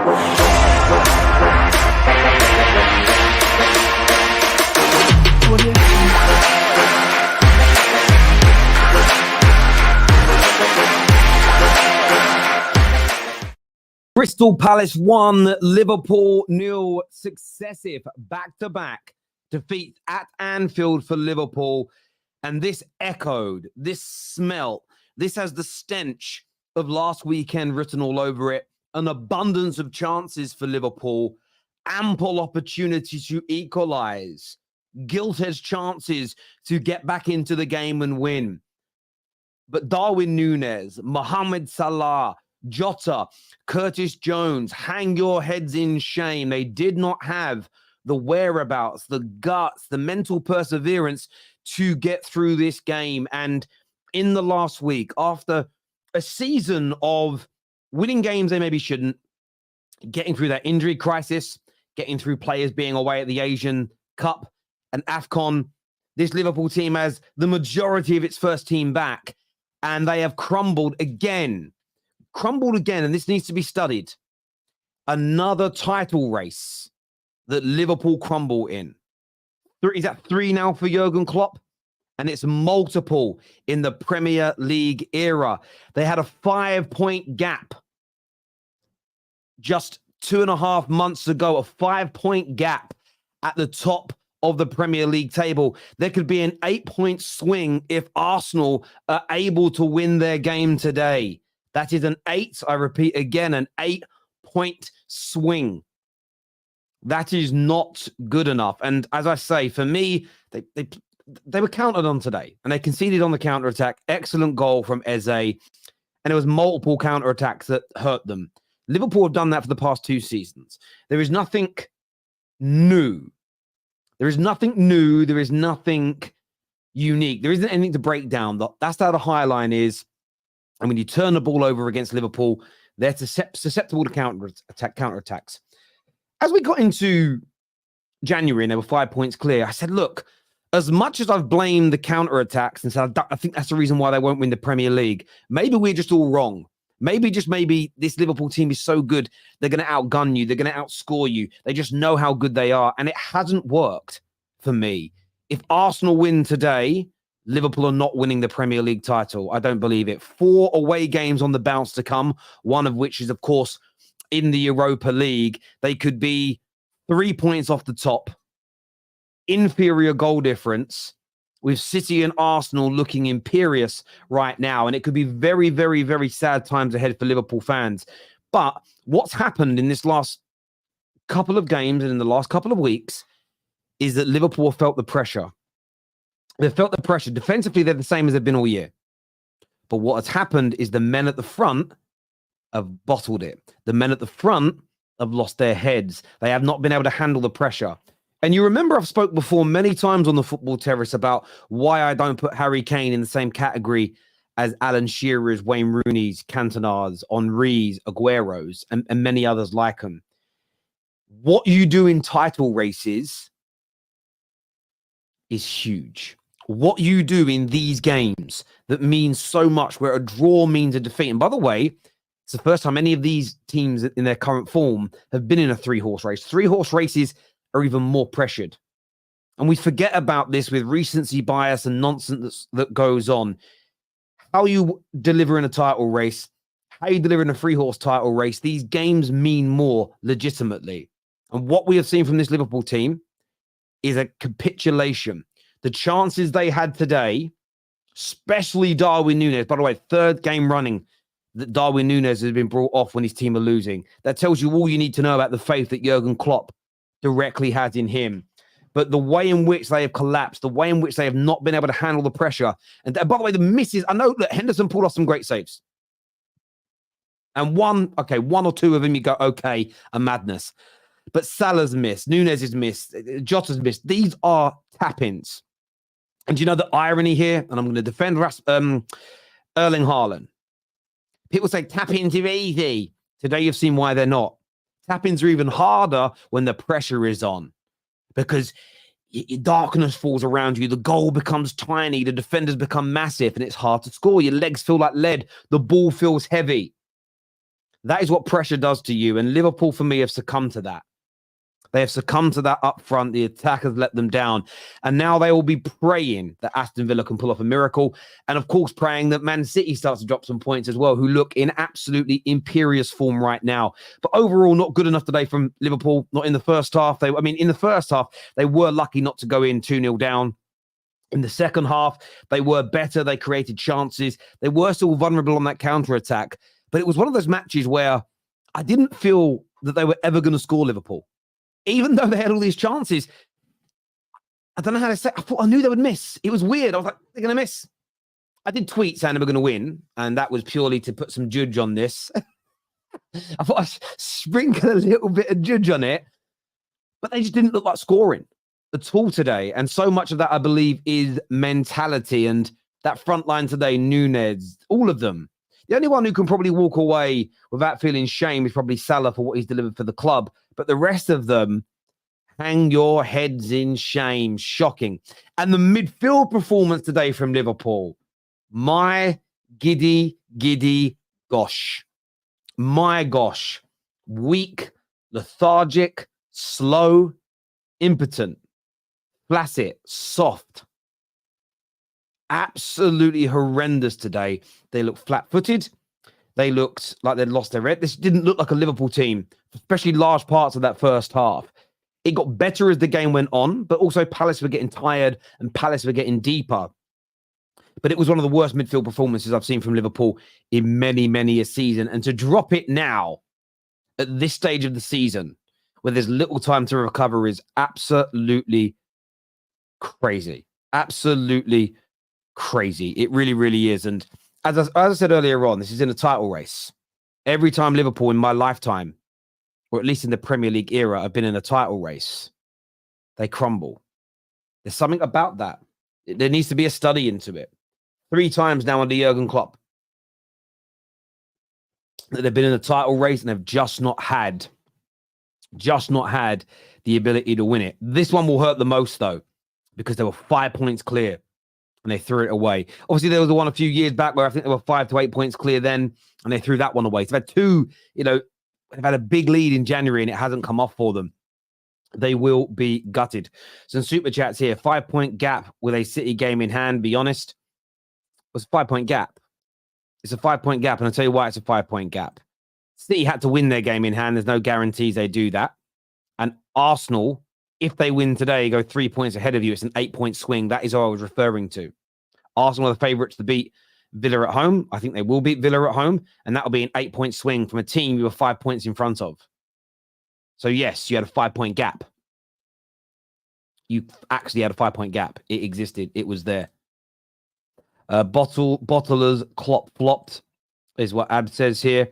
Crystal Palace 1, Liverpool 0, successive back-to-back defeats at Anfield for Liverpool. And this echoed, this smelt, this has the stench of last weekend written all over it. An abundance of chances for Liverpool, ample opportunity to equalise, gilt-edged chances to get back into the game and win. But Darwin Nunez, Mohamed Salah, Jota, Curtis Jones, hang your heads in shame. They did not have the whereabouts, the guts, the mental perseverance to get through this game. And in the last week, after a season of winning games they maybe shouldn't, getting through that injury crisis, getting through players being away at the Asian Cup and AFCON, this Liverpool team has the majority of its first team back, and they have crumbled again, and this needs to be studied. Another title race that Liverpool crumble in. Is that 3 now for Jurgen Klopp? And it's multiple in the Premier League era. They had a 5-point gap just 2.5 months ago, a 5-point gap at the top of the Premier League table. There could be an 8-point swing if Arsenal are able to win their game today. That is I repeat again, an 8-point swing. That is not good enough. And as I say, for me, they were countered on today, and they conceded on the counter-attack. Excellent goal from Eze, and there was multiple counter-attacks that hurt them. Liverpool have done that for the past 2 seasons. There is nothing new. There is nothing new. There is nothing unique. There isn't anything to break down. That's how the high line is. And when you turn the ball over against Liverpool, they're susceptible to counterattacks. As we got into January and they were 5 points clear, I said, look, as much as I've blamed the counterattacks and said, I think that's the reason why they won't win the Premier League, maybe we're just all wrong. Maybe this Liverpool team is so good, they're going to outgun you. They're going to outscore you. They just know how good they are. And it hasn't worked for me. If Arsenal win today, Liverpool are not winning the Premier League title. I don't believe it. 4 away games on the bounce to come, one of which is, of course, in the Europa League. They could be 3 points off the top. Inferior goal difference, with City and Arsenal looking imperious right now. And it could be very, very, very sad times ahead for Liverpool fans. But what's happened in this last couple of games and in the last couple of weeks is that Liverpool felt the pressure. They've felt the pressure. Defensively, they're the same as they've been all year. But what has happened is the men at the front have bottled it. The men at the front have lost their heads. They have not been able to handle the pressure. And you remember I've spoke before many times on the Football Terrace about why I don't put Harry Kane in the same category as Alan Shearer's, Wayne Rooney's, Cantona's, Henry's, Aguero's, and many others like them. What you do in title races is huge. What you do in these games that means so much, where a draw means a defeat. And by the way, it's the first time any of these teams in their current form have been in a 3-horse race. 3-horse races are even more pressured. And we forget about this with recency bias and nonsense that goes on. How you deliver in a title race, how you deliver in a 3-horse title race, these games mean more legitimately. And what we have seen from this Liverpool team is a capitulation. The chances they had today, especially Darwin Nunez, by the way, 3rd game running that Darwin Nunez has been brought off when his team are losing. That tells you all you need to know about the faith that Jurgen Klopp directly has in him. But the way in which they have collapsed, the way in which they have not been able to handle the pressure. And by the way, the misses, I know that Henderson pulled off some great saves. And one or two of them you go, okay, a madness. But Salah's missed, Nunez is missed, Jota's missed. These are tap-ins. And you know the irony here? And I'm going to defend Erling Haaland. People say tap-ins are easy. Today you've seen why they're not. Tap-ins are even harder when the pressure is on. Because darkness falls around you. The goal becomes tiny. The defenders become massive. And it's hard to score. Your legs feel like lead. The ball feels heavy. That is what pressure does to you. And Liverpool, for me, have succumbed to that. They have succumbed to that up front. The attack has let them down. And now they will be praying that Aston Villa can pull off a miracle. And of course, praying that Man City starts to drop some points as well, who look in absolutely imperious form right now. But overall, not good enough today from Liverpool. Not in the first half. In the first half, they were lucky not to go in 2-0 down. In the second half, they were better. They created chances. They were still vulnerable on that counter-attack. But it was one of those matches where I didn't feel that they were ever going to score Liverpool. Even though they had all these chances, I don't know how to say. I knew they would miss. It was weird. I was like, they're going to miss. I did tweet saying they were going to win, and that was purely to put some judge on this. I thought I'd sprinkle a little bit of judge on it, but they just didn't look like scoring at all today. And so much of that, I believe, is mentality. And that front line today, Nunez, all of them. The only one who can probably walk away without feeling shame is probably Salah for what he's delivered for the club. But the rest of them, hang your heads in shame. Shocking. And the midfield performance today from Liverpool. My giddy gosh. My gosh. Weak, lethargic, slow, impotent, flaccid, soft. Absolutely horrendous today. They looked flat-footed. They looked like they'd lost their head. This didn't look like a Liverpool team, especially large parts of that first half. It got better as the game went on, but also Palace were getting tired and Palace were getting deeper. But it was one of the worst midfield performances I've seen from Liverpool in many a season. And to drop it now, at this stage of the season, where there's little time to recover, is absolutely crazy. Absolutely crazy. It really is. And as I said earlier on, this is in a title race. Every time Liverpool in my lifetime, or at least in the Premier League era, have been in a title race, they crumble. There's something about that. There needs to be a study into it. 3 times now under Jurgen Klopp that they've been in a title race and they've just not had the ability to win it. This one will hurt the most, though, because they were 5 points clear and they threw it away. Obviously, there was the one a few years back where I think they were 5 to 8 points clear then, and they threw that one away. So they've had 2, they've had a big lead in January and it hasn't come off for them. They will be gutted. Some super chats here. 5-point gap with a City game in hand. Be honest, it was a 5-point gap. It's a 5-point gap, and I'll tell you why it's a 5-point gap. City had to win their game in hand. There's no guarantees they do that. And Arsenal, if they win today, go 3 points ahead of you. It's an 8-point swing. That is what I was referring to. Arsenal are the favourites to beat Villa at home. I think they will beat Villa at home, and that'll be an 8-point swing from a team you were 5 points in front of. So yes, you had a 5-point gap. You actually had a 5-point gap. It existed. It was there. Bottlers Klopp flopped is what Ab says here.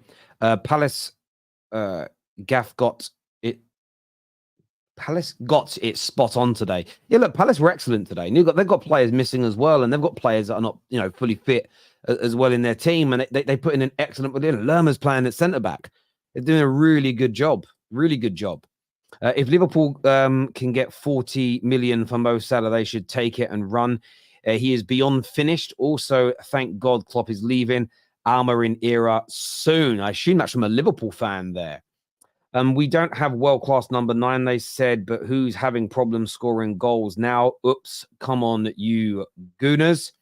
Palace Gaff got it. Palace got it spot on today. Yeah, look, Palace were excellent today. And they've got players missing as well, and they've got players that are not, fully fit as well in their team. And they put in an excellent. Lerma's playing at centre back. They're doing a really good job. Really good job. If Liverpool can get 40 million for Mo Salah, they should take it and run. He is beyond finished. Also, thank God Klopp is leaving. Alma in era soon. I assume that's from a Liverpool fan there. We don't have world-class number 9, they said, but who's having problems scoring goals now? Oops, come on, you gooners.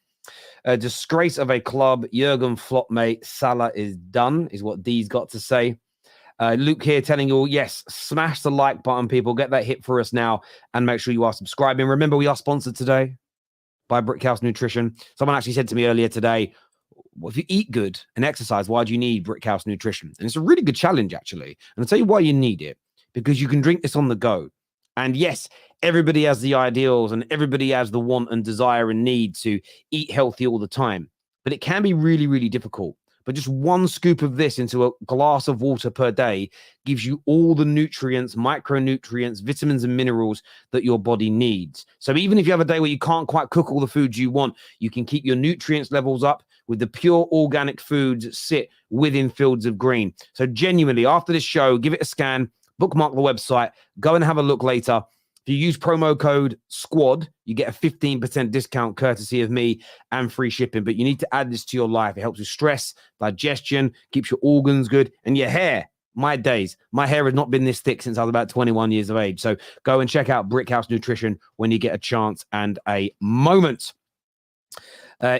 A disgrace of a club. Jurgen flop, mate. Salah is done, is what D's got to say. Luke here telling you all, yes, smash the like button, people. Get that hit for us now and make sure you are subscribing. Remember, we are sponsored today by Brickhouse Nutrition. Someone actually said to me earlier today, well, if you eat good and exercise, why do you need Brickhouse Nutrition? And it's a really good challenge, actually. And I'll tell you why you need it. Because you can drink this on the go. And yes, everybody has the ideals and everybody has the want and desire and need to eat healthy all the time. But it can be really difficult. But just one scoop of this into a glass of water per day gives you all the nutrients, micronutrients, vitamins and minerals that your body needs. So even if you have a day where you can't quite cook all the foods you want, you can keep your nutrients levels up with the pure organic foods that sit within Fields of Green. So genuinely, after this show, give it a scan, bookmark the website, go and have a look later. If you use promo code SQUAD, you get a 15% discount courtesy of me and free shipping. But you need to add this to your life. It helps with stress, digestion, keeps your organs good, and your hair. My days. My hair has not been this thick since I was about 21 years of age. So go and check out Brickhouse Nutrition when you get a chance and a moment.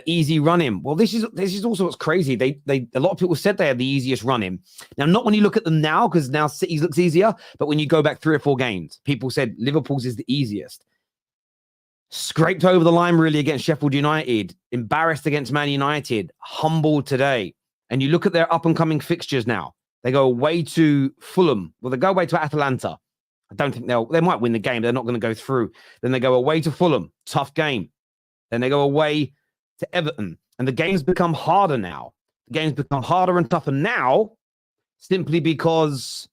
Easy running. Well, this is also what's crazy. They a lot of people said they had the easiest running. Now, not when you look at them now, because now City's looks easier, but when you go back 3 or 4 games, people said Liverpool's is the easiest. Scraped over the line really against Sheffield United, embarrassed against Man United, humbled today. And you look at their up-and-coming fixtures now. They go away to Fulham. Well, they go away to Atalanta. I don't think they might win the game. They're not going to go through. Then they go away to Fulham. Tough game. Then they go away to Everton. And the games become harder now. The games become harder and tougher now simply because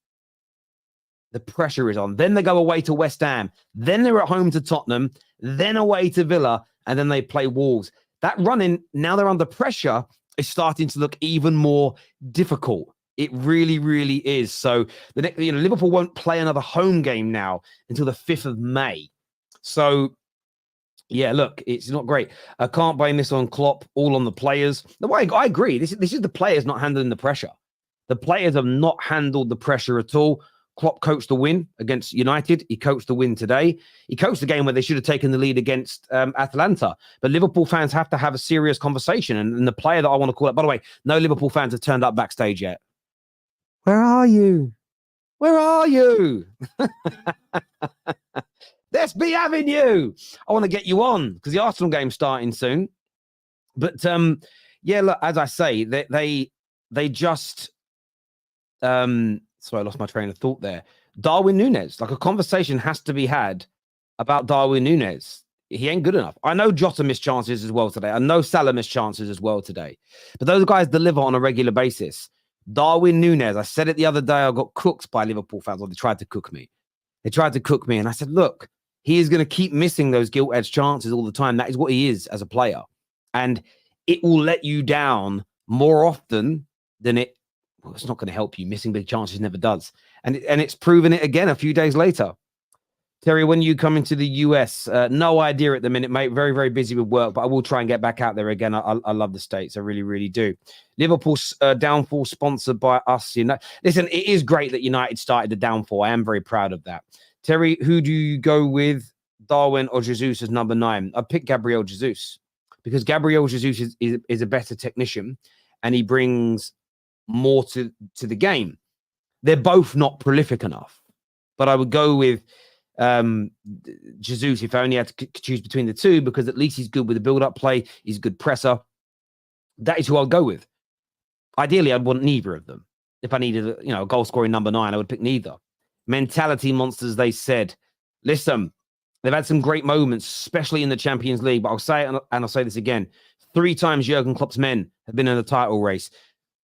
the pressure is on. Then they go away to West Ham. Then they're at home to Tottenham. Then away to Villa. And then they play Wolves. That running, now they're under pressure, is starting to look even more difficult. It really, really is. So the next, Liverpool won't play another home game now until the 5th of May. So, yeah, look, it's not great. I can't blame this on Klopp, all on the players. No, I agree. This is the players not handling the pressure. The players have not handled the pressure at all. Klopp coached the win against United. He coached the win today. He coached the game where they should have taken the lead against Atalanta. But Liverpool fans have to have a serious conversation. And the player that I want to call it, by the way, no Liverpool fans have turned up backstage yet. Where are you? Where are you? Let's be having you. I want to get you on because the Arsenal game's starting soon. But yeah, look, as I say, they just sorry, I lost my train of thought there. Darwin Nunez, like a conversation has to be had about Darwin Nunez. He ain't good enough. I know Jota missed chances as well today. I know Salah missed chances as well today. But those guys deliver on a regular basis. Darwin Nunez, I said it the other day, I got cooked by Liverpool fans, or they tried to cook me. They tried to cook me, and I said, look, he is going to keep missing those gilt-edged chances all the time. That is what he is as a player. And it will let you down more often than it's not going to help you. Missing big chances never does. And it's proven it again a few days later. Terry, when you come into the US, no idea at the minute, mate. Very, very busy with work, but I will try and get back out there again. I love the States. I really, really do. Liverpool's downfall sponsored by us. Listen, it is great that United started the downfall. I am very proud of that. Terry, who do you go with, Darwin or Jesus as number 9? I pick Gabriel Jesus because Gabriel Jesus is a better technician and he brings more to the game. They're both not prolific enough, but I would go with Jesus if I only had to choose between the two, because at least he's good with the build-up play. He's a good presser. That is who I'll go with. Ideally, I'd want neither of them. If I needed a goal-scoring number 9, I would pick neither. Mentality monsters, they said. Listen, they've had some great moments, especially in the Champions League, but I'll say it, and I'll say this again. 3 times Jurgen Klopp's men have been in the title race.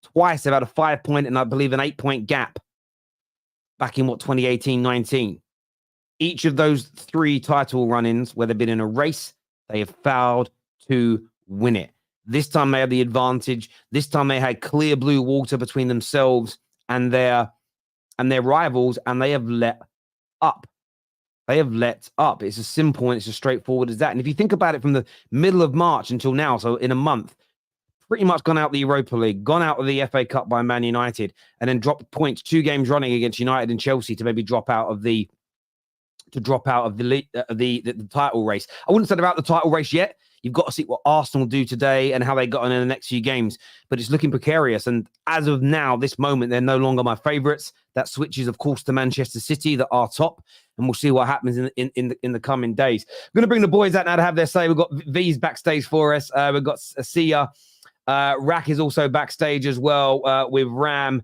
Twice they've had a 5-point and I believe an 8-point gap back in 2018-19. Each of those 3 title run-ins where they've been in a race, they have failed to win it. This time they had the advantage. This time they had clear blue water between themselves and their rivals, and they have let up. They have let up. It's as simple and it's as straightforward as that. And if you think about it from the middle of March until now, so in a month, pretty much gone out the Europa League, gone out of the FA Cup by Man United, and then dropped points 2 games running against United and Chelsea to maybe drop out of the title race. I wouldn't say they're out the title race yet. You've got to see what Arsenal do today and how they got on in the next few games. But it's looking precarious. And as of now, this moment, they're no longer my favourites. That switches, of course, to Manchester City that are top. And we'll see what happens in the coming days. I'm going to bring the boys out now to have their say. We've got V's backstage for us. We've got Sia. Rack is also backstage as well with Ram.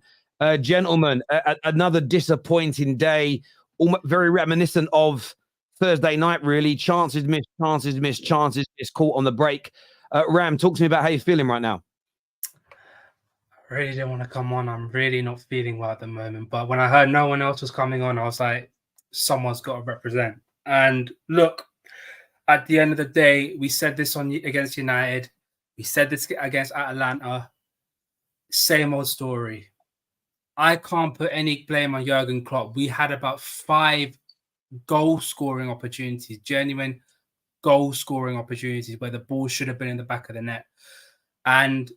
Gentlemen, another disappointing day. Very reminiscent of Thursday night, really. Chances missed, chances caught on the break. Ram, talk to me about how you're feeling right now. I really didn't want to come on. I'm really not feeling well at the moment. But when I heard no one else was coming on, I was like, someone's got to represent. And look, at the end of the day, we said this against United. We said this against Atalanta. Same old story. I can't put any blame on Jurgen Klopp. We had about 5 goal scoring opportunities, genuine goal scoring opportunities where the ball should have been in the back of the net. And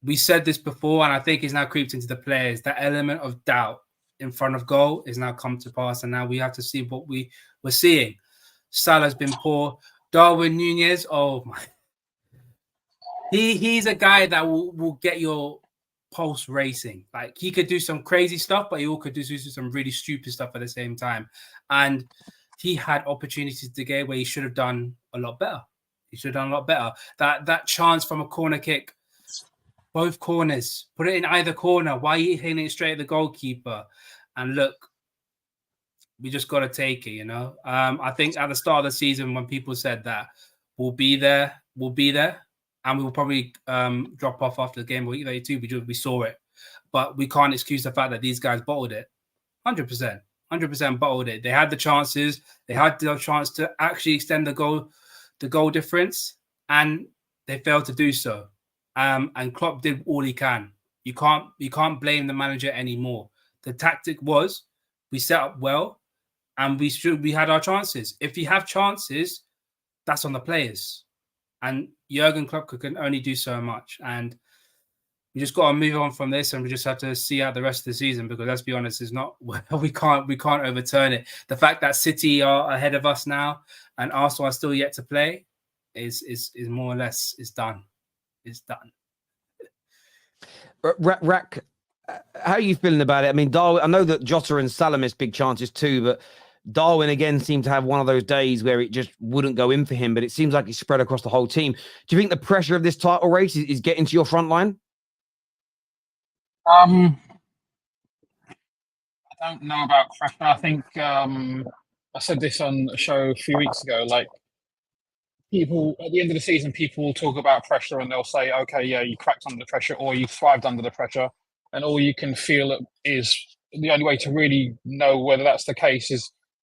we said this before, and I think it's now creeped into the players. That element of doubt in front of goal is now come to pass, and now we have to see what we were seeing. Salah's been poor. Darwin Nunez, oh my. He's a guy that will get your pulse racing. Like, he could do some crazy stuff, but he also could do some really stupid stuff at the same time. And he had opportunities to get where he should have done a lot better. He should have done a lot better. That chance from a corner kick, both corners, put it in either corner. Why are you hitting it straight at the goalkeeper? And look, we just got to take it, you know. I think at the start of the season, when people said that we'll be there, and we will probably drop off after the game week 32. We saw it, but we can't excuse the fact that these guys bottled it. 100% bottled it. They had the chances. They had the chance to actually extend the goal difference, and they failed to do so. And Klopp did all he can. You can't blame the manager anymore. The tactic was we set up well, and we had our chances. If you have chances, that's on the players. And Jurgen Klopp can only do so much. And we just got to move on from this, and we just have to see out the rest of the season, because let's be honest, it's not we can't overturn it. The fact that City are ahead of us now and Arsenal are still yet to play is more or less done. It's done. Rack, how are you feeling about it? I mean, Darwin, I know that Jota and Salah missed big chances too, but Darwin again seemed to have one of those days where it just wouldn't go in for him, but it seems like it's spread across the whole team. Do you think the pressure of this title race is getting to your front line? I don't know about pressure. I think I said this on a show a few weeks ago. Like, people at the end of the season, people will talk about pressure and they'll say, "Okay, yeah, you cracked under the pressure, or you thrived under the pressure," and all you can feel is the only way to really know whether that's the case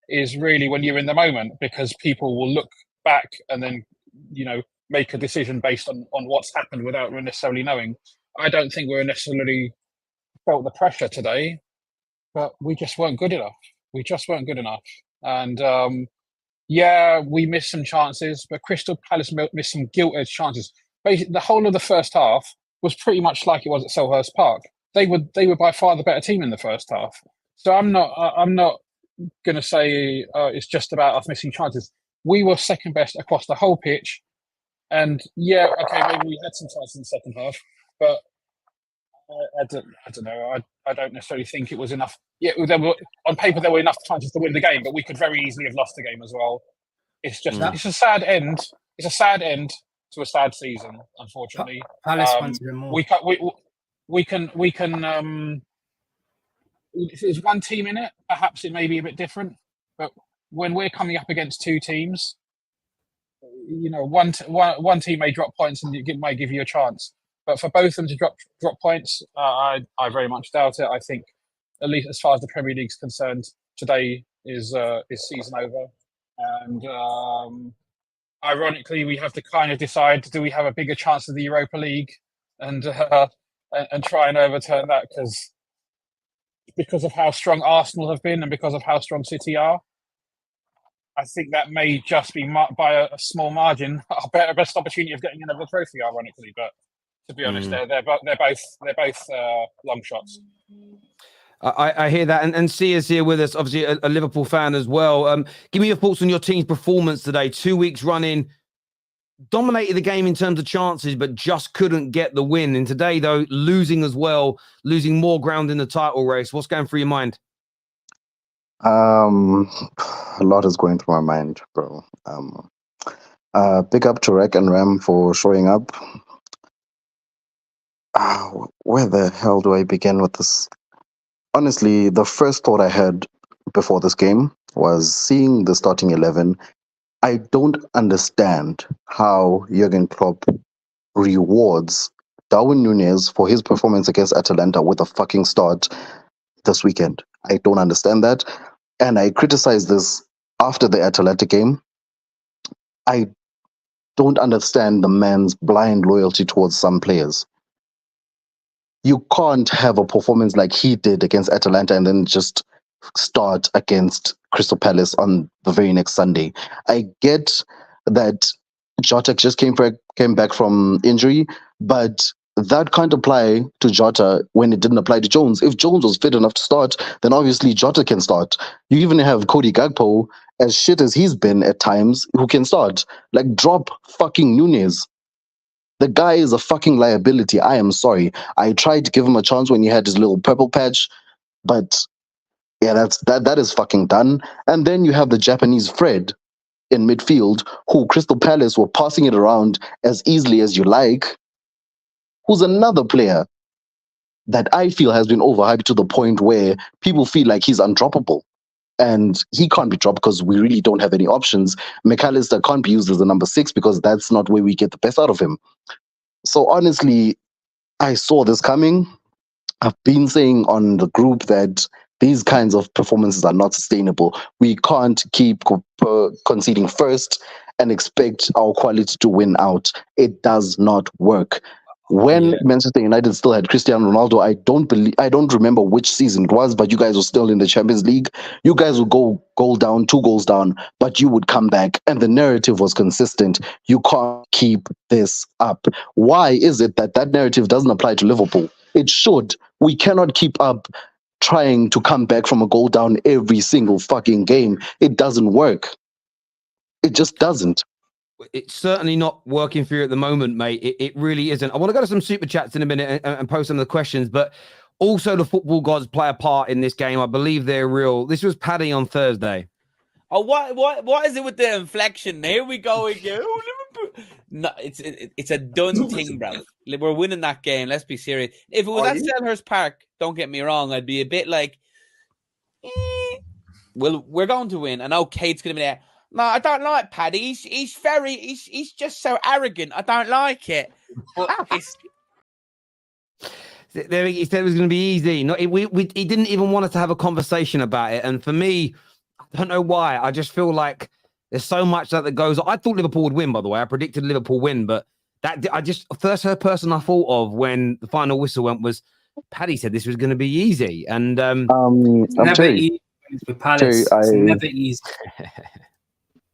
is really when you're in the moment, because people will look back and then, you know, make a decision based on what's happened without necessarily knowing. I don't think we're necessarily felt the pressure today, but we just weren't good enough. And yeah, we missed some chances, but Crystal Palace missed some gilt-edged chances. Basically, the whole of the first half was pretty much like it was at Selhurst Park. They were by far the better team in the first half. So I'm not going to say it's just about us missing chances. We were second best across the whole pitch, and yeah, okay, maybe we had some chances in the second half, but I don't know. I don't necessarily think it was enough. Yeah, on paper there were enough chances to win the game, but we could very easily have lost the game as well. It's just it's a sad end. It's a sad end to a sad season, unfortunately. Palace wanted more. We can. If there's one team in it, perhaps it may be a bit different. But when we're coming up against two teams, you know, one team may drop points and it might give you a chance. But for both of them to drop points, I very much doubt it. I think, at least as far as the Premier League's concerned, today is season over. And ironically, we have to kind of decide: do we have a bigger chance of the Europa League, and try and overturn that because of how strong Arsenal have been and because of how strong City are. I think that may just be by a small margin our best opportunity of getting another trophy, ironically, but. To be honest, they're both long shots. I hear that, and Sia's here with us, obviously a Liverpool fan as well. Give me your thoughts on your team's performance today. 2 weeks running, dominated the game in terms of chances, but just couldn't get the win. And today, though, losing as well, losing more ground in the title race. What's going through your mind? A lot is going through my mind, bro. Big up to Rek and Ram for showing up. Where the hell do I begin with this? Honestly, the first thought I had before this game was seeing the starting 11. I don't understand how Jurgen Klopp rewards Darwin Nunez for his performance against Atalanta with a fucking start this weekend. I don't understand that. And I criticized this after the Atalanta game. I don't understand the man's blind loyalty towards some players. You can't have a performance like he did against Atalanta and then just start against Crystal Palace on the very next Sunday. I get that Jota just came back from injury, but that can't apply to Jota when it didn't apply to Jones. If Jones was fit enough to start, then obviously Jota can start. You even have Cody Gakpo, as shit as he's been at times, who can start. Like, drop fucking Nunez. The guy is a fucking liability. I am sorry. I tried to give him a chance when he had his little purple patch, but yeah, that is fucking done. And then you have the Japanese Fred in midfield, who Crystal Palace were passing it around as easily as you like, who's another player that I feel has been overhyped to the point where people feel like he's undroppable. And he can't be dropped because we really don't have any options. McAllister can't be used as a number 6 because that's not where we get the best out of him. So honestly, I saw this coming. I've been saying on the group that these kinds of performances are not sustainable. We can't keep conceding first and expect our quality to win out. It does not work. When Manchester United still had Cristiano Ronaldo, I don't remember which season it was, but you guys were still in the Champions League. You guys would go goal down, 2 goals down, but you would come back, and the narrative was consistent. You can't keep this up. Why is it that narrative doesn't apply to Liverpool? It should. We cannot keep up trying to come back from a goal down every single fucking game. It doesn't work. It just doesn't. It's certainly not working for you at the moment, mate. It really isn't. I want to go to some super chats in a minute and post some of the questions, but also the football gods play a part in this game. I believe they're real. This was Paddy on Thursday. Oh, what is it with the inflection? Here we go again. Oh, Liverpool. No, it's a done thing, bro. We're winning that game. Let's be serious. If it was at Selhurst Park, don't get me wrong, I'd be a bit like, well, we're going to win. I know Kate's going to be there. No, I don't like Paddy. He's just so arrogant. I don't like it. But he said it was going to be easy. No, he didn't even want us to have a conversation about it. And for me, I don't know why. I just feel like there's so much that goes on. I thought Liverpool would win, by the way. I predicted Liverpool win, but first person I thought of when the final whistle went was Paddy said this was going to be easy. And it's never easy with Palace. It's never easy.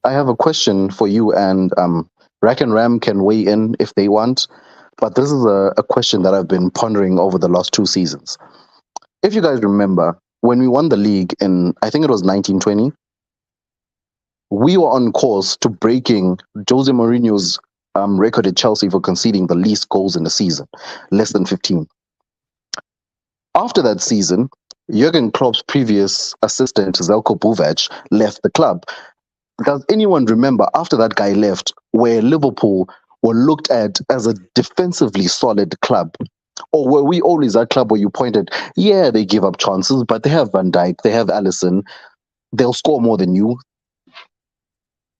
I have a question for you, and Rack and Ram can weigh in if they want. But this is a question that I've been pondering over the last 2 seasons. If you guys remember, when we won the league in, I think it was 1920, we were on course to breaking Jose Mourinho's record at Chelsea for conceding the least goals in a season, less than 15. After that season, Jurgen Klopp's previous assistant, Željko Buvac, left the club. Does anyone remember after that guy left where Liverpool were looked at as a defensively solid club? Or were we always that club where you pointed, yeah, they give up chances, but they have Van Dijk, they have Alisson, they'll score more than you?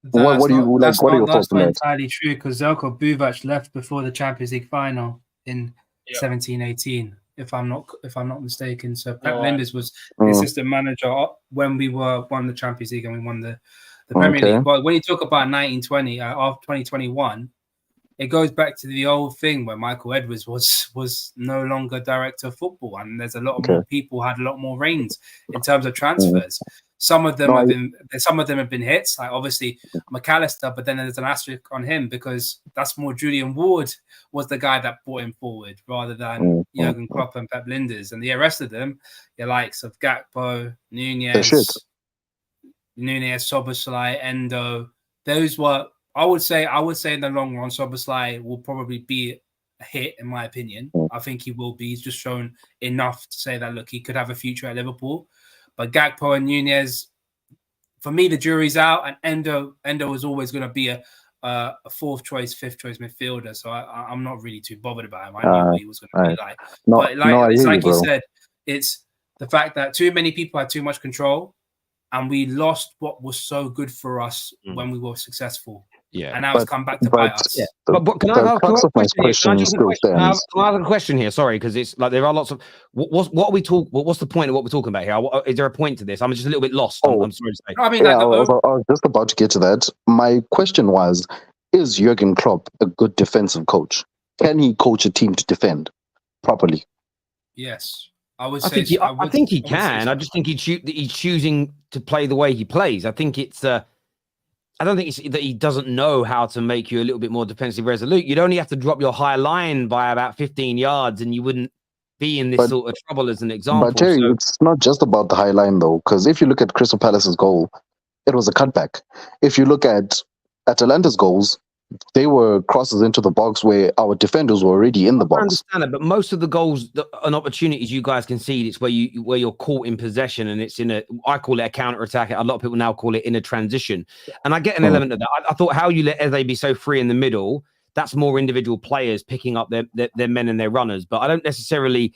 What are your thoughts on that? That's not entirely true, because Željko Buvac left before the Champions League final in 17-18, if I'm not mistaken. So Pep Linders was the assistant manager when we won the Champions League and we won the Premier League. But when you talk about 1920 after 2021, it goes back to the old thing where Michael Edwards was no longer director of football, and there's a lot more people had a lot more reins in terms of transfers. Some of them have been hits, like obviously McAllister, but then there's an asterisk on him because that's more Julian Ward was the guy that brought him forward rather than Jurgen Klopp and Pep Linders. And the rest of them, the likes of Gakpo, Nunez, Szoboszlai, Endo, those were, I would say in the long run, Szoboszlai will probably be a hit, in my opinion. I think he will be. He's just shown enough to say that, look, he could have a future at Liverpool. But Gakpo and Nunez, for me, the jury's out. And Endo is always going to be a 4th choice, 5th choice midfielder. So I'm not really too bothered about him. I knew what he was going to be like. It's like you said, it's the fact that too many people had too much control. And we lost what was so good for us when we were successful. Yeah, and now it's come back to bite us. Yeah. But can I ask a question here? Sorry, because it's like there are lots of what are we talking? What's the point of what we're talking about here? Is there a point to this? I'm just a little bit lost. I'm sorry to say. I mean, I was just about to get to that. My question was: is Jurgen Klopp a good defensive coach? Can he coach a team to defend properly? Yes. I would I say. think I think he I would say can. so. I just think he's choosing to play the way he plays. I think it's. I don't think it's that he doesn't know how to make you a little bit more defensively resolute. You'd only have to drop your high line by about 15 yards, and you wouldn't be in this sort of trouble. As an example, But Terry, it's not just about the high line though, because if you look at Crystal Palace's goal, it was a cutback. If you look at Atalanta's goals, they were crosses into the box where our defenders were already in the I box. understand it, but most of the goals and opportunities you guys concede, it's where you're caught in possession, and it's I call it a counter attack. A lot of people now call it in a transition, and I get an element of that. I thought how you let Eze be so free in the middle, that's more individual players picking up their men and their runners, but I don't necessarily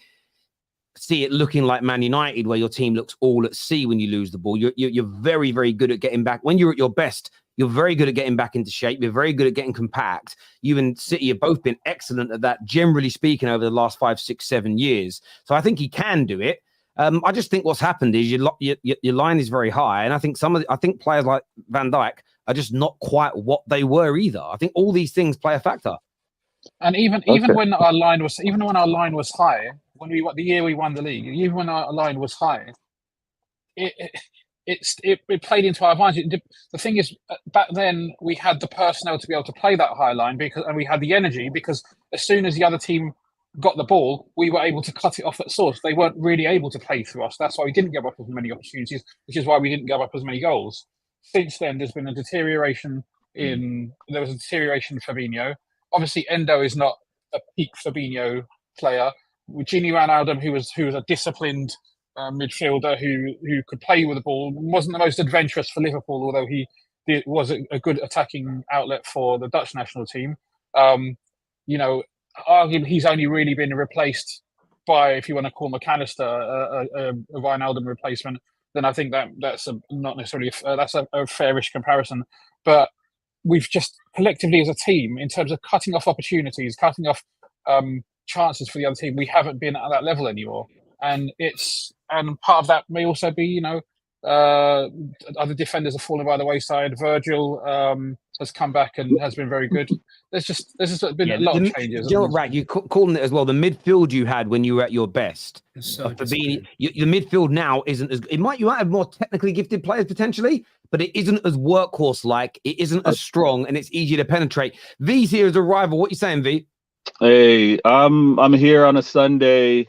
see it looking like Man United, where your team looks all at sea when you lose the ball. You're very, very good at getting back. When you're at your best, you're very good at getting back into shape. You're very good at getting compact. You and City have both been excellent at that, generally speaking, over the last 5, 6, 7 years. So I think he can do it. I just think what's happened is your line is very high, and I think I think players like Van Dijk are just not quite what they were either. I think all these things play a factor. And even when our line was high, the year we won the league, even when our line was high, it played into our advantage. The thing is, back then we had the personnel to be able to play that high line and we had the energy, because as soon as the other team got the ball, we were able to cut it off at source. They weren't really able to play through us. That's why we didn't give up as many opportunities, which is why we didn't give up as many goals. Since then, there's been a deterioration in Fabinho. Obviously, Endo is not a peak Fabinho player. Gini Wijnaldum, who was a disciplined midfielder who could play with the ball, wasn't the most adventurous for Liverpool, although he was a good attacking outlet for the Dutch national team. Arguably, he's only really been replaced by, if you want to call McAllister a Wijnaldum replacement, then I think that's not necessarily that's a fairish comparison. But we've just collectively as a team, in terms of cutting off opportunities, cutting off chances for the other team, we haven't been at that level anymore. And part of that may also be, other defenders have fallen by the wayside. Virgil has come back and has been very good. There's just been a lot of changes. You calling it as well. The midfield you had when you were at your best. So the midfield now isn't as. You might have more technically gifted players potentially, but it isn't as workhorse like. It isn't as strong, and it's easier to penetrate. V's here as a rival. What are you saying, V? Hey, I'm here on a Sunday.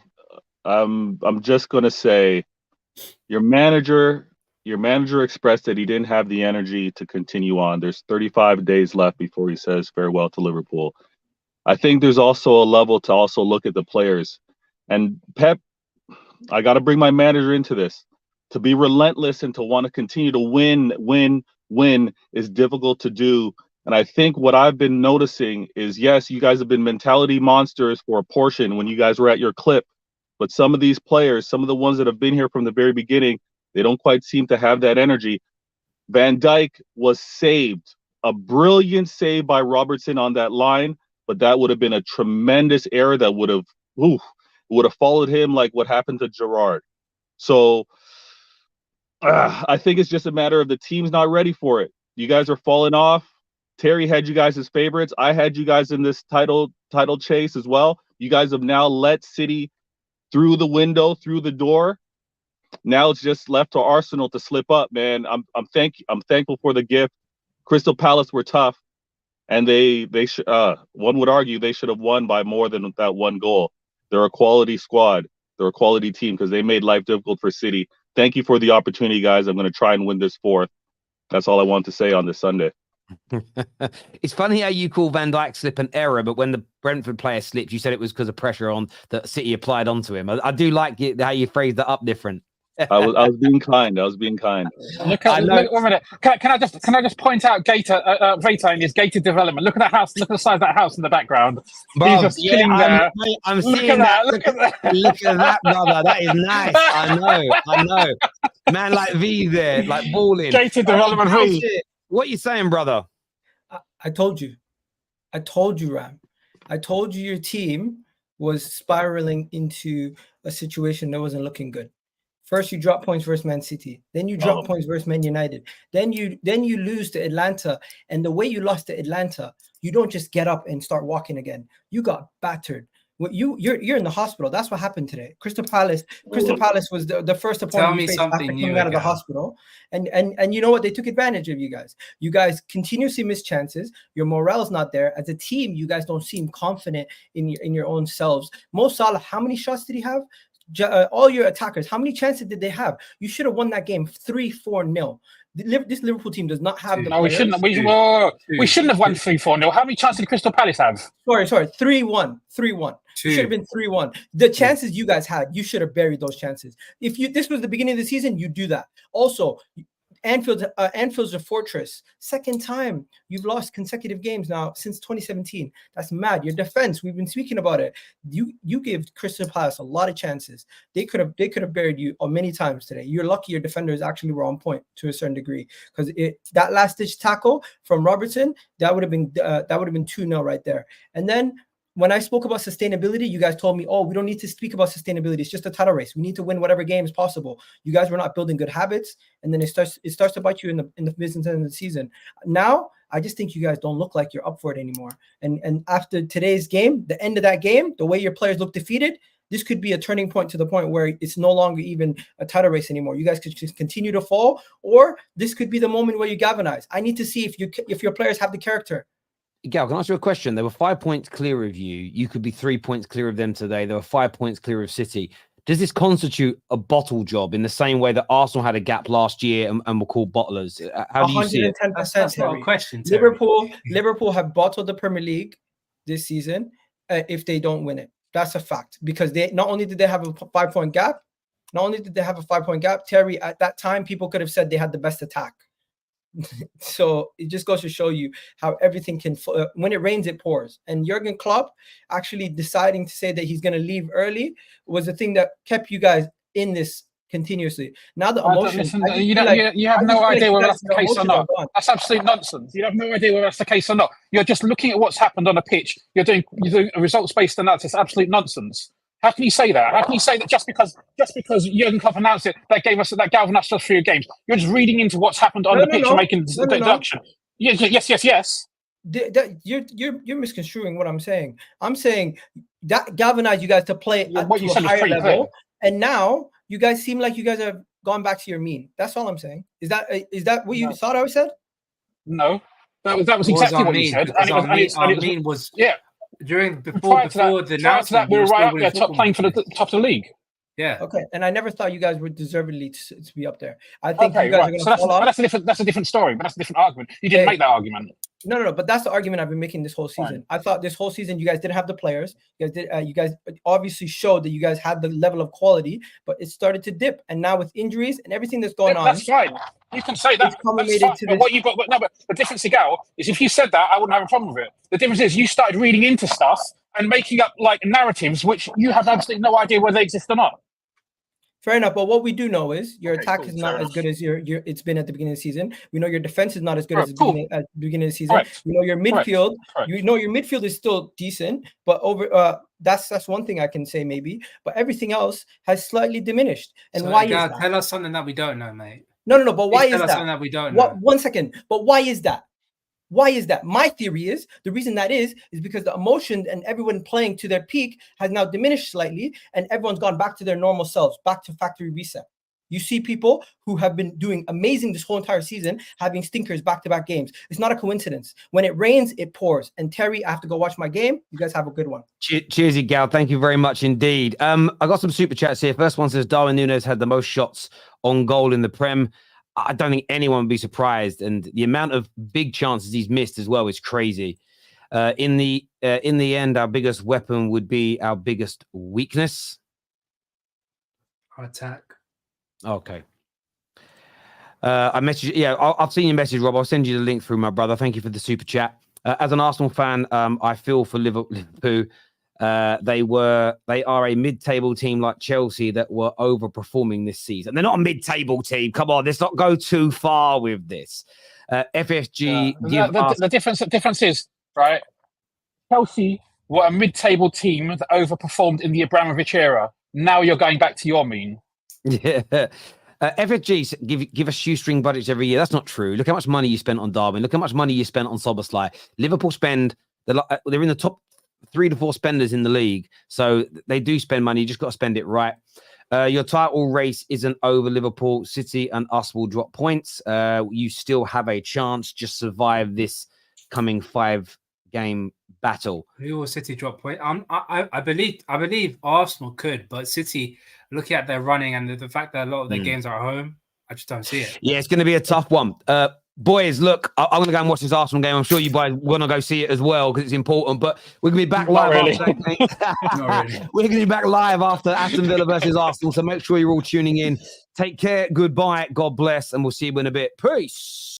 I'm just gonna say, your manager expressed that he didn't have the energy to continue on. There's 35 days left before he says farewell to Liverpool. I think there's also a level to also look at the players. And Pep, I got to bring my manager into this. To be relentless and to want to continue to win is difficult to do. And I think what I've been noticing is, yes, you guys have been mentality monsters for a portion when you guys were at your clip. But some of these players, some of the ones that have been here from the very beginning, they don't quite seem to have that energy. Van Dijk was saved. A brilliant save by Robertson on that line, but that would have been a tremendous error that would have followed him like what happened to Gerrard. So I think it's just a matter of the team's not ready for it. You guys are falling off. Terry had you guys as favorites. I had you guys in this title chase as well. You guys have now let City through the window, through the door. Now it's just left to Arsenal to slip up, man. I'm thankful for the gift. Crystal Palace were tough, and they should. One would argue they should have won by more than that one goal. They're a quality squad. They're a quality team because they made life difficult for City. Thank you for the opportunity, guys. I'm going to try and win this fourth. That's all I want to say on this Sunday. It's funny how you call Van Dijk slip an error, but when the Brentford player slipped, you said it was because of pressure on that City applied onto him. I do like how you phrased that up different. I was being kind. Look, one minute. Can I just point out Veta in his gated development? Look at that house. Look at the size of that house in the background. Bro, He's just sitting there. I'm seeing that. Look at that, brother. That is nice. I know. Man like V there, like balling. Gated development V. What are you saying, brother? I told you, Ram. I told you your team was spiraling into a situation that wasn't looking good. First, you drop points versus Man City. Then you drop points versus Man United. Then you lose to Atlanta. And the way you lost to Atlanta, you don't just get up and start walking again. You got battered. You're in the hospital. That's what happened today. Crystal Palace was the first Tell opponent me you faced something after new, coming out of the Egal. hospital. And you know what? They took advantage of you guys. You guys continuously miss chances. Your morale's not there. As a team, you guys don't seem confident in your own selves. Mo Salah, how many shots did he have? All your attackers, how many chances did they have? You should have won that game 3-4-0. This Liverpool team does not have the No, we players. shouldn't. We shouldn't have won 3-4-0. How many chances did Crystal Palace have? Sorry, 3-1. Should have been 3-1. The chances you guys had, you should have buried those chances. If this was the beginning of the season, you do that. Also, Anfield's a fortress. Second time you've lost consecutive games now since 2017. That's mad. Your defense, we've been speaking about it. You give Crystal Palace a lot of chances. They could have buried you many times today. You're lucky your defenders actually were on point to a certain degree, because that last ditch tackle from Robertson, that would have been 2-0 right there. And then when I spoke about sustainability, you guys told me, oh, we don't need to speak about sustainability. It's just a title race. We need to win whatever game is possible. You guys were not building good habits, and then it starts to bite you in the business end of the season. Now, I just think you guys don't look like you're up for it anymore. And after today's game, the end of that game, the way your players look defeated, this could be a turning point to the point where it's no longer even a title race anymore. You guys could just continue to fall, or this could be the moment where you galvanize. I need to see if your players have the character. Gal, can I ask you a question? They were 5 points clear of you. You could be 3 points clear of them today. They were 5 points clear of City. Does this constitute a bottle job in the same way that Arsenal had a gap last year and were called bottlers? How do you see it? 110%. That's not a question, Terry. Liverpool have bottled the Premier League this season if they don't win it. That's a fact, because they not only did they have a 5 point gap, Terry, at that time, people could have said they had the best attack. So it just goes to show you how everything can, when it rains, it pours. And Jurgen Klopp actually deciding to say that he's going to leave early was the thing that kept you guys in this continuously. Now the emotions, you have no idea whether that's the case or not. That's absolute nonsense. You have no idea whether that's the case or not. You're just looking at what's happened on a pitch. You're doing a results-based analysis. Absolute nonsense. How can you say that? How can you say that just because Jurgen Klopp announced it, that galvanized us through games? You're just reading into what's happened on the pitch and making the deduction. Yes. You're misconstruing what I'm saying. I'm saying that galvanized you guys to play at a higher level, and now you guys seem like you guys have gone back to your mean. That's all I'm saying. Is that what you thought I said? No, that was exactly what you said. Our mean was before the announcement, we were right up there, playing for the top of the league. Yeah. Okay. And I never thought you guys were deservedly to be up there. I think you guys are going to fall off. That's a different story, but that's a different argument. You didn't make that argument. No. But that's the argument I've been making this whole season. I thought this whole season you guys didn't have the players. You guys obviously showed that you guys had the level of quality, but it started to dip. And now with injuries and everything that's going on, that's fine. You can say that. That's fine. But what you got? No, but the difference, Egal, is if you said that, I wouldn't have a problem with it. The difference is you started reading into stuff and making up like narratives which you have absolutely no idea whether they exist or not. Fair enough, but what we do know is your attack is not as good as it's been at the beginning of the season. We know your defense is not as good as at the beginning of the season. We know your midfield. You know your midfield is still decent, but that's one thing I can say maybe. But everything else has slightly diminished. And so why is that? Tell us something that we don't know, mate. No. But why is that? Tell us something that we don't know. 1 second. But why is that? Why is that? My theory is the reason that is because the emotion and everyone playing to their peak has now diminished slightly, and everyone's gone back to their normal selves, back to factory reset. You see people who have been doing amazing this whole entire season having stinkers back-to-back games. It's not a coincidence. When it rains, it pours. And Terry, I have to go watch my game. You guys have a good one. Cheers, Egal. Thank you very much indeed. I got some super chats here. First one says Darwin Nunez had the most shots on goal in the Prem. I don't think anyone would be surprised, and the amount of big chances he's missed as well is crazy. In the end, our biggest weapon would be our biggest weakness. Our attack. Okay. I messaged. Yeah, I've seen your message, Rob. I'll send you the link through, my brother. Thank you for the super chat. As an Arsenal fan, I feel for Liverpool. They are a mid-table team like Chelsea that were overperforming this season. They're not a mid-table team. Come on, let's not go too far with this. FSG. The difference is, right, Chelsea were a mid-table team that overperformed in the Abramovich era. Now you're going back to your mean. Yeah. FSG give us shoestring budgets every year. That's not true. Look how much money you spent on Darwin. Look how much money you spent on Szoboszlai. Liverpool they're in the top 3 to 4 spenders in the league. So they do spend money. You just got to spend it right. Your title race isn't over. Liverpool, City, and us will drop points. You still have a chance. Just survive this coming 5-game battle. Who will City drop point? I believe Arsenal could, but City, looking at their running and the fact that a lot of their games are at home, I just don't see it. Yeah, it's going to be a tough one. Boys, look, I'm going to go and watch this Arsenal game. I'm sure you guys want to go see it as well because it's important. But we're going to be back live. We're going to be back live after Aston Villa versus Arsenal. So make sure you're all tuning in. Take care. Goodbye. God bless. And we'll see you in a bit. Peace.